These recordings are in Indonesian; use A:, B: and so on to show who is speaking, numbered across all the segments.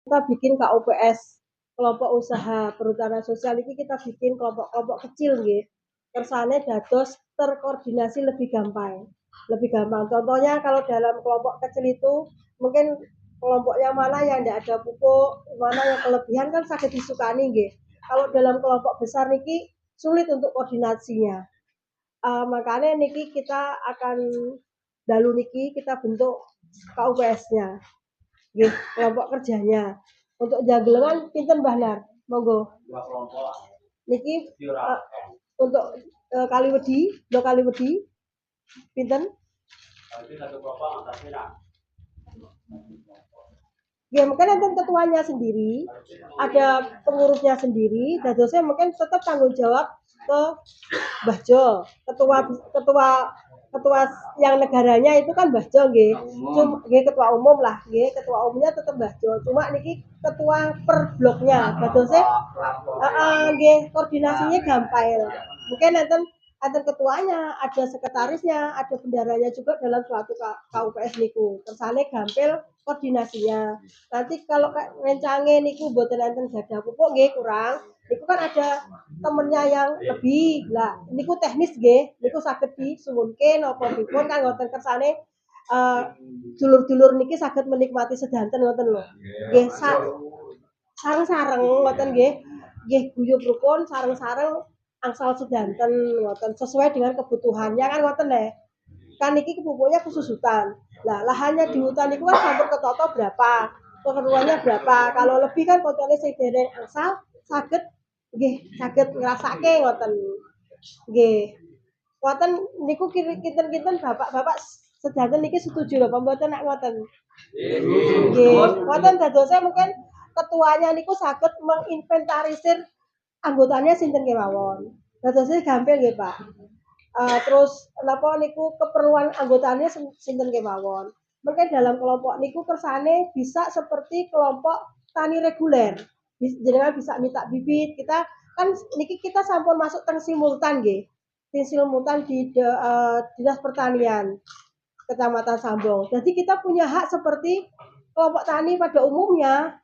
A: kita bikin KUPS, kelompok usaha perhutanan sosial ini kita bikin kelompok-kelompok kecil nggih. Kersane dados terkoordinasi lebih gampang. Lebih gampang. Contohnya kalau dalam kelompok kecil itu mungkin kelompok yang mana yang tidak ada pupuk, mana yang kelebihan kan sakit disukani nggih. Kalau dalam kelompok besar niki sulit untuk koordinasinya. Makanya niki kita akan dalu niki kita bentuk KUPS-nya. Nggih, kelompok kerjanya. Untuk Jaglengan pinten Mbah Nar? Monggo.
B: Dua kelompok.
A: Niki untuk Kaliwedi, Kaliwedi pinten?
B: Itu satu kelompok atasnya.
A: Ya mungkin nanti ketuanya sendiri, ada pengurusnya sendiri, dadosnya mungkin tetap tanggung jawab ke Mbah Jo, ketua yang negaranya itu kan Mbah Jo nggih. Cuma ketua umum lah nggih, ketua umumnya tetap Mbah Jo. Cuma niki ketua per bloknya. Dadosnya nggih koordinasinya gampang. Mungkin nanti ada ketuanya, ada sekretarisnya, ada bendaranya juga dalam suatu KUPS niku. Kersane gampil koordinasinya. Nanti kalau rencange niku mboten enten gadah pupuk nggih kurang. Niku kan ada temennya yang lebih. Lah niku teknis nggih, niku saged disuwunke napa dipun kan ngoten kersane dulur-dulur niki saged menikmati sedanten ngoten lho. Nggih sareng-sareng ngoten nggih. Nggih guyub rukun sareng-sareng angsal sedanten ngoten sesuai dengan kebutuhannya kan ngoten le. Kan niki pupuknya khusus hutan. Lah lahannya di hutan itu kan sampun ketoto berapa, keperluannya berapa. Kalau lebih kan koncone sing dereng angsal saged saged ngrasake ngoten. Nggih. Ngoten niku kinten-kinten bapak-bapak sedanten niki setuju lho mboten nek ngoten. Nggih. Ngoten dadosnya mungkin ketuanya niku saged menginventarisir anggotanya sinten kemawon. Dadosnya gampil nggih, Pak. Terus napa niku keperluan anggotanya sinten kemawon. Mungkin dalam kelompok niku kersane bisa seperti kelompok tani reguler. Jenengan bisa minta bibit, kita kan niki kita sampun masuk teng simultan nggih. Simultan di Dinas Pertanian Kecamatan Sambong. Jadi kita punya hak seperti kelompok tani pada umumnya.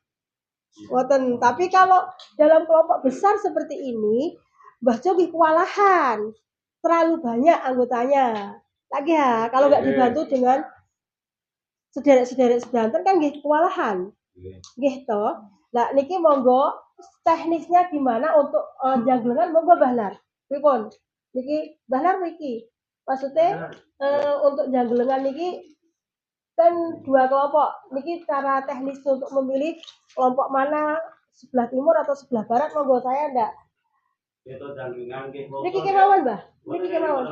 A: Ngoten. Tapi kalau dalam kelompok besar seperti ini, Mbah Jo kewalahan. Terlalu banyak anggotanya. Lagi ya, kalau nggak dibantu dengan sederek-sederek sedanten kan nggih kewalahan. Nggih to. Lah niki monggo teknisnya gimana untuk Jaglengan monggo Mbah Nar. Pripun? Niki Mbah Nar niki. Maksudnya untuk Jaglengan niki kan dua kelompok. Niki cara teknis untuk memilih kelompok mana sebelah timur atau sebelah barat monggo saya ndak.
B: Itu Jaglengan nggih.
A: Niki kemawon, Mbah. Niki kemawon.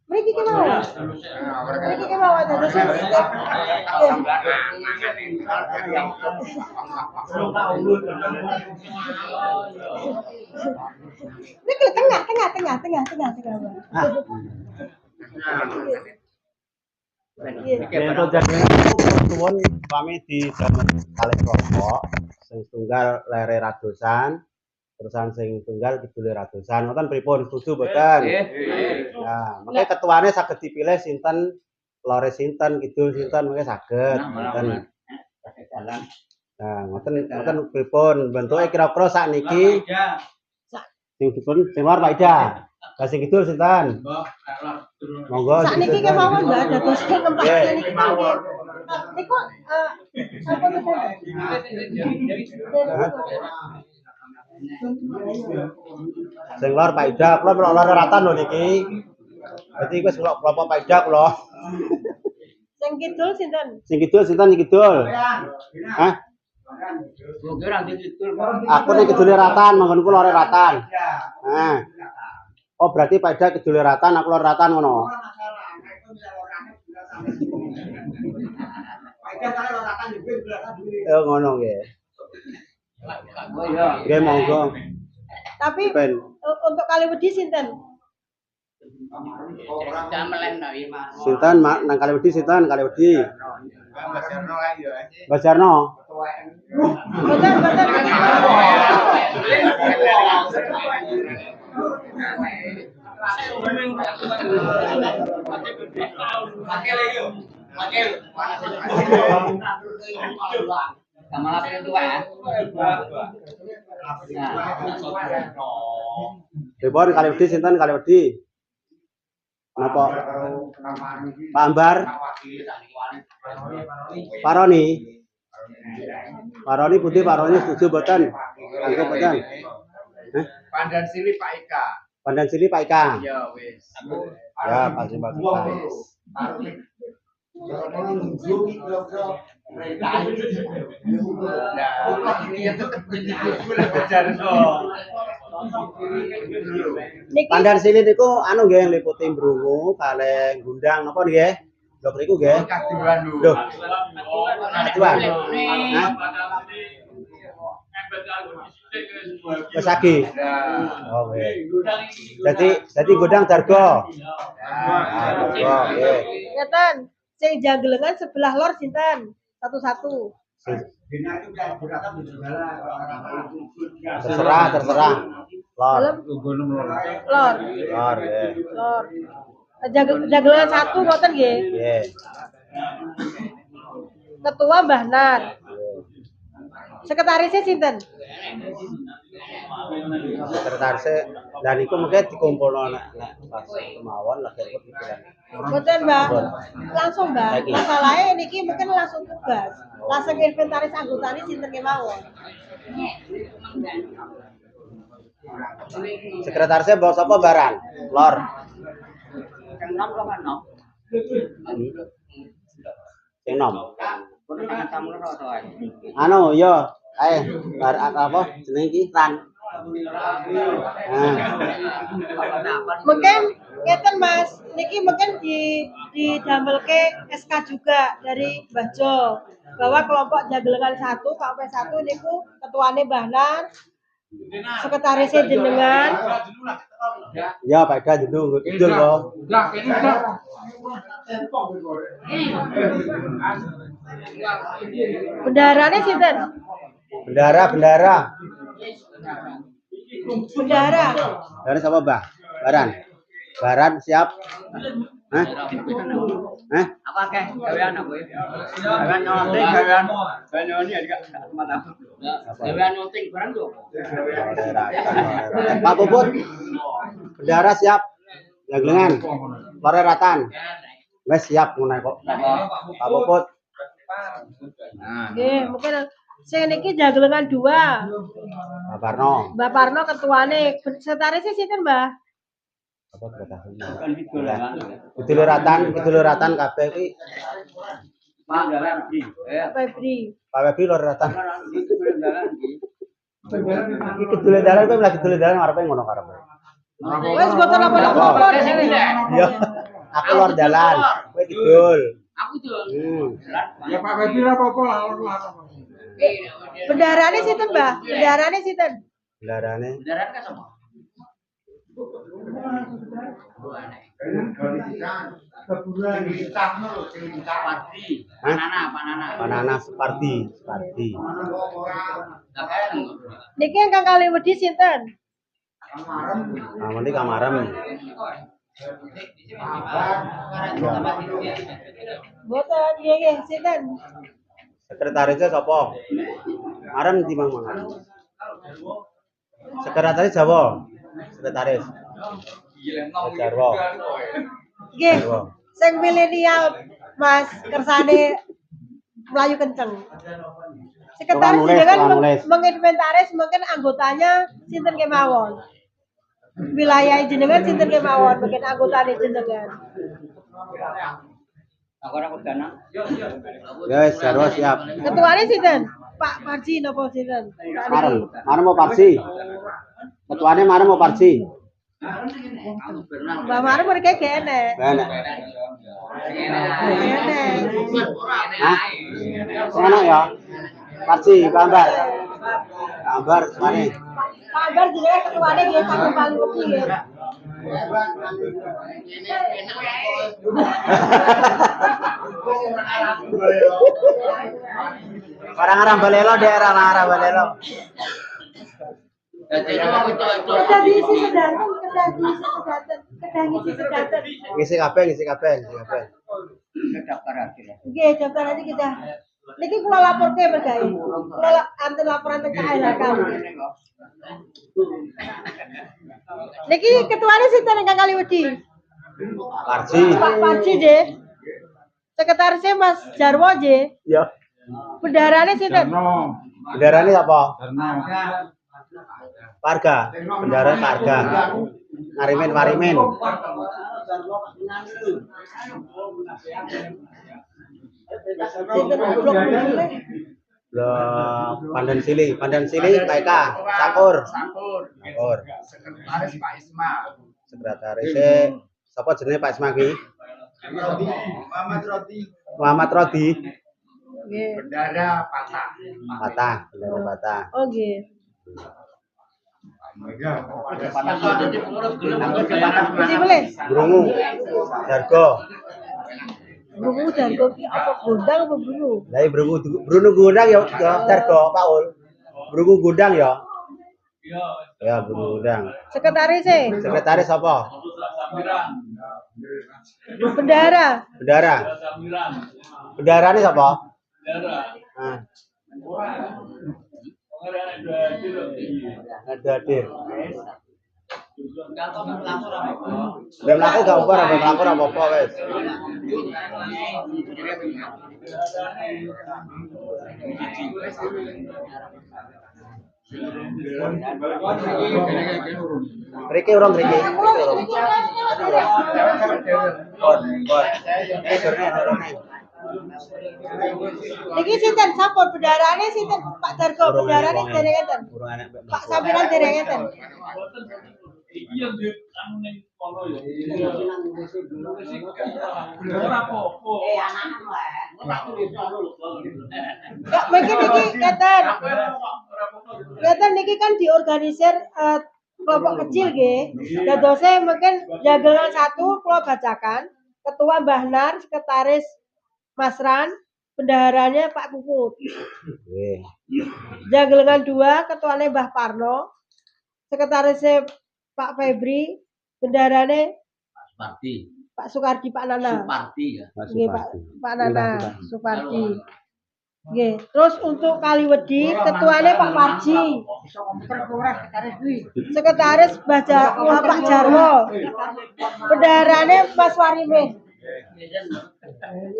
A: Mriki kemawon. Mriki kemawon dados niki tengah.
C: Untuk Jaglengan suwun kami di dalam kalih kelompok sing tunggal lere ratusan, terusan sing tunggal kidule ratusan. Ngoten pripun setuju mboten? Nah, makanya ketuane saged dipilih sinten, lore sinten, kidul sinten, mengke saged. Ngoten. Nah, ngoten pripun bentuke kira-kira sakniki. Sing dipun sing lor Pak Ida. Lah sing kidul sinten? Monggo.
A: Sakniki kemawon Mbak dados ngempakake niki mawon. Niku sampun
C: sing lor Pak Ida, kula lor ratan lho niki. Dadi wis kelompok Pak Ida kula.
A: Sing kidul sinten?
C: Sing kidul sinten sing kidul? Hah? Aku nek kidule ratan, monggonku lore ratan. Nah. Oh berarti Pak Ida kidule ratan, aku lor ratan ngono. Ya ngono nggih. Nggih monggo.
A: Tapi untuk Kaliwedi sinten?
C: Sinten nang Kaliwedi sinten Kaliwedi? Mbak Jarno.
A: Betul.
D: Sama lapin tua ya.
C: Pripun kali wedi sinten kali wedi? Napa? Pak Ambar? Paroni. Paroni putih Paroni setuju boten? Kanggo boten? Hah?
D: Pandan sili Pak Ika.
C: Pandan sili Pak Ika.
D: Ya wis.
C: Ya, pasti Pak Ika. Pandan sili niku anu nggih ngliputi brungu kalih gundang napa nggih? Lho mriku nggih. Lho. Katuan. Hah? Wis lagi. Oh nggih. Dadi gudang darga. Darga nggih.
A: Ngeten, sing janggelengan sebelah lor sinten? Satu-satu.
C: Terserah. Lor.
A: Lor.
C: Lor nggih.
A: Lor. Janggelengan satu ngoten nggih.
C: Nggih.
A: Ketua Mbah Nar. Sekretarisnya sinten?
C: Sekretarisnya dan itu mungkin dikumpulno nek pas kemawon lagi ikut pikiran.
A: Mboten, Mbah. Langsung, Mbah. Masalahnya niki mungkin langsung tugas. Langsung inventaris anggotane sinten kemawon.
C: Sekretarisnya bawa sapa baran? Lor.
D: Yang 6 kok kan 6.
C: Sing nom.
D: Kudu tangan tamu ora to ae.
C: Anu yo, bar apa jeneng iki Ran.
A: Mungkin ngeten Mas, niki mungkin didamelke SK juga dari Mbah Jo bahwa kelompok janggelengan 1 KP 1 niku ketuane Mbah Nar, sekretarisnya jenengan.
C: Ya, Pak Ida jeneng kidul kok.
A: Bendarane sinten?
C: Bendara.
A: Bendara.
C: Dari sama Mbah? Baran siap. Hah? Hah?
D: Apa akeh gawean aku ya? Gawean nyonting, gawean banyoni ya gak mata. Gawean nyonting barang tuh.
C: Pak Puput. Bendara siap. Janggelengan. Lore ratan. Wes siap ngono kok. Pak Puput.
A: Nggih, mungkin sing niki janggelengan 2.
C: Pak Parno.
A: Mbak Parno ketuane. Sekretarisnya sinten, Mbah?
C: Apa kidul ratan kabeh iki.
D: Pak Febri.
A: Febri.
C: Pak Febri lor ratan. Iki kidul dalan kowe lagi kidul dalan arepe ngono karepe.
A: Wes boten apa-apa.
C: Iya. Aku lor dalan, kowe kidul.
D: Aku tuh.
E: Ya Pak Febri apa-apa lah.
A: Bendarane sinten, Mbah? Bendarane sinten?
C: Belarane.
D: Beneran kan sama?
C: Panana Separdi.
A: Niki ingkang kali wedi sinten?
C: Namane Kamarem.
A: Boten, nggih sinten?
C: Sekretarisnya sapa? Marem di Mang. Sekretaris Jawa. Sekretaris. Jarwo.
A: Nggih. Sing milenial Mas kersane melayu kenceng. Sekretaris jenengan menginventaris mungkin anggotanya sinten kemawon. Wilayah jenengan sinten kemawon mungkin anggotane jenengan.
D: Aku ora kudana.
C: Ya wis Jarwo siap.
A: Ketuane sinten? Pak Parji napa sinten?
C: Marem mau Parsi. Ketuane marem mau Parsi.
A: Mbak Marem mereka kene.
C: Enak.
A: Kene.
C: Hah? Enak ya. Parsi gambar. Gambar mari.
A: Pak Ambar jenengan ketuane nggih saking paling wedi nggih.
C: Orang-orang balelo daerah orang-orang balelo.
A: Kedah diisi sedanten,
C: Ngisi kabeh.
D: Daftar aja.
A: Nggih, daftar aja kita. Niki kula laporke mergae. Kula anten laporan teng KLHK. Niki ketuane sinten ingkang Kaliwedi?
C: Parji.
A: Pak Parji nggih. Sekretarisnya Mas Jarwo nggih.
C: Ya.
A: Bendarane sinten?
E: Karno.
C: Bendarane apa?
E: Karno.
C: Parga. Bendara Parga. Ngarimin.
A: Sinten goblok ngene?
C: Lah, Pandan Sili Pak Eka, Sakur.
E: Sekretaris Pak Isma.
C: Sekretarisnya sapa jenenge Pak Isma ki? Muhammad Rodi.
A: Nggih.
E: Bendara Patah.
C: Bendara Patah.
A: Oh nggih. Iki boleh.
C: Brungu. Dargo.
A: Brungu Dargo ki apa gondang apa brungu?
C: Lah Brungu Gundang ya Dargo Paul. Brungu Gundang ya. Ya Brungu Gundang.
A: Sekretarisnya?
C: Sekretaris apa?
A: Bendara.
C: Bendarane sapa? Nah. Ada hadir. Belum laku gak apa-apa wes. Riki urung.
A: Niki sinten sampun bendarane sinten Pak Dargo bendarane dereng enten. Pak Samiran dereng enten.
F: Iki yang di anu ning kono ya. Ora apa-apa.
A: Kak mungkin niki keten niki kan diorganisir kelompok kecil nggih. Dadose mungkin jagelan 1 kula bacakan, Ketua Mbah Nar, Sekretaris Mas Ran, bendaharanya Pak Puput.
C: Nggih.
A: Jagelan 2 ketuanya Mbah Parno, sekretarisnya Pak Febri, bendaharanya Pak Sukardi, Pak Nana. Nggih, Pak Nana, Supardi. Nggih. Terus untuk Kaliwedi ketuanya Pak Parji. Sekretaris Pak Jarwo. Bendaharanya Mas Warime.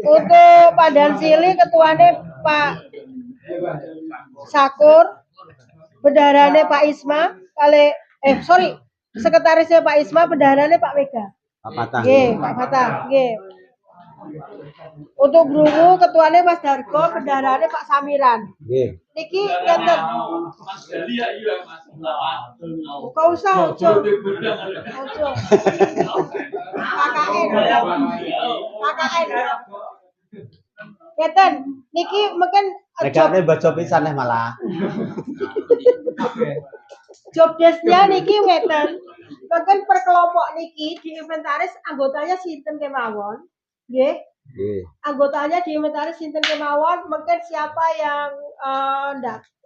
A: Untuk Pandan Sili ketuanya Pak Sakur. Bendaharanya Pak Isma. Sekretarisnya Pak Isma, bendaharanya Pak Mega.
C: Pak Patah.
A: Nggih, Pak Patah. Nggih. Untuk Brungu ketuanya Mas Dargo, bendaharanya Pak Samiran.
C: Nggih.
A: Niki ngeten.
F: Mas Delia iya Mas.
A: Kau usah ojo. Ojo. KKN. Ngeten, niki mungkin
C: Negane baca pisan malah.
A: job desk-nya niki ngeten. Mungkin per kelompok niki diinventaris anggotanya sinten kemawon. Nggih. Anggotanya diinventaris sinten kemawon, mungkin siapa yang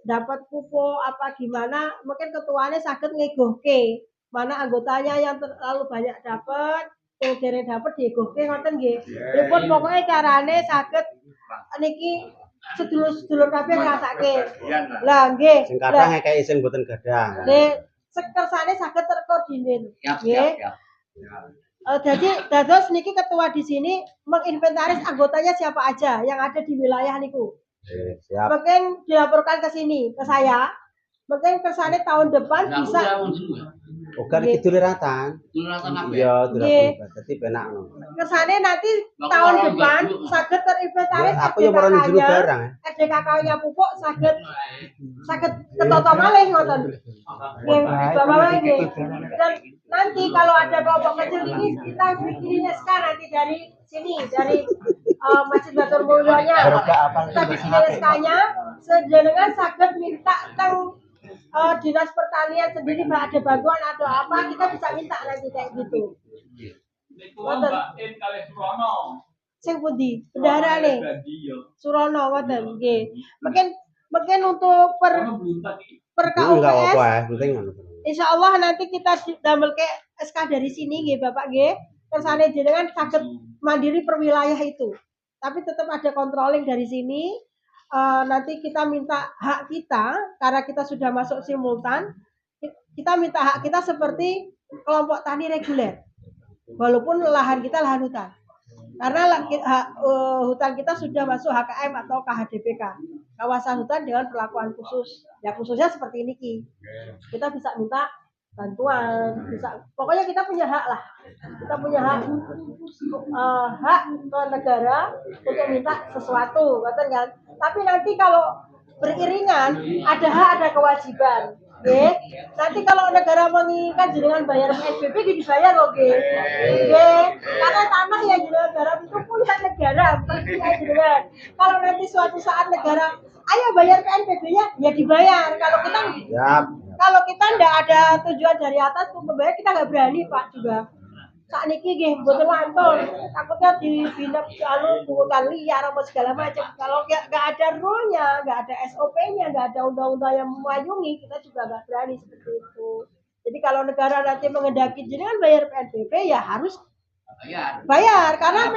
A: dapat pupuk apa gimana, mungkin ketuanya saged ngegohke. Mana anggotanya yang terlalu banyak dapat, yang dereng dapat diegohke ngoten nggih. Pripun pokoke carane saged niki sedulur-sedulur kabeh ngrasake. Lah nggih.
C: Sing kathah ngekeki sing mboten gadah.
A: Nggih, kersane saged terkoordinir. Nggih. Jadi dados niki ketua di sini menginventaris anggotanya siapa aja yang ada di wilayah niku.
C: Siap.
A: Mungkin dilaporkan ke sini ke saya. Mungkin kersane tahun depan bisa.
C: Bukan iki duluratan. Iya, duluratan. Dadi penak ngono.
A: Kersane nanti tahun depan saged terinventaris
C: Aku yo ora njuru barang.
A: SDKK-nya pupuk saged ketoto malih ngoten. Nggih, dibawa nggih. Dan nanti kalau ada kelompok kecil ini kita bikin SK nanti dari sini dari Masjid Batur Mulyonya. Kita bikin SK-nya sejenengan saged minta teng Dinas Pertanian sendiri Mbak ada bantuan atau apa kita bisa minta nanti kayak gitu.
F: Niku Mbak En kalih Surono.
A: Sing pundi? Bendarane. Surono ngoten nggih. Mungkin untuk per
C: Enggak
A: KUPS
C: apa-apa, penting ngono.
A: insyaallah nanti kita damel ke SK dari sini nggih Bapak nggih. Kersane jenengan saged mandiri per wilayah itu. Tapi tetap ada controlling dari sini. nanti kita minta hak kita karena kita sudah masuk simultan, kita minta hak kita seperti kelompok tani reguler. Walaupun lahan kita lahan hutan. Karena hutan kita sudah masuk HKM atau KHDPK, kawasan hutan dengan perlakuan khusus. Ya khususnya seperti ini Ki. Kita bisa minta bantuan, bisa. Pokoknya kita punya hak lah. Kita punya hak hak ke negara untuk minta sesuatu, betul kan? Tapi nanti kalau beriringan ada hak ada kewajiban. Oke, nanti kalau negara menginginkan jenengan bayar PSBB dibayar loh, oke. Karena tanah yang jenengan garap itu punya negara, bukan punya jenengan. Kalau nanti suatu saat negara, ayo bayar PNBB-nya, ya dibayar. Kalau kita nggak ada tujuan dari atas untuk membayar, kita nggak berani Pak juga. Saat niki nggih mboten wonten, takutnya dibina pungutan liar apa segala macam. Kalau nggak ada rule-nya, nggak ada SOP-nya, nggak ada undang-undang yang memayungi, kita juga nggak berani seperti itu. Jadi kalau negara nanti mengendaki jenengan bayar PNBP ya harus bayar karena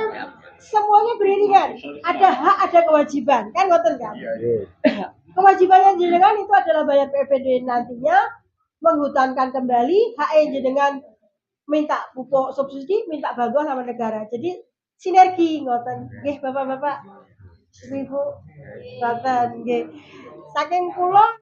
A: semuanya beriringan. Ada hak, ada kewajiban, kan ngoten kan? Kewajibannya jenengan itu adalah bayar PPD nantinya, menghutankan kembali, HE jenengan minta pupuk subsidi, minta bantuan sama negara. Jadi sinergi ngoten. Nggih Bapak-bapak, Ibu, ngoten nggih. Saking kula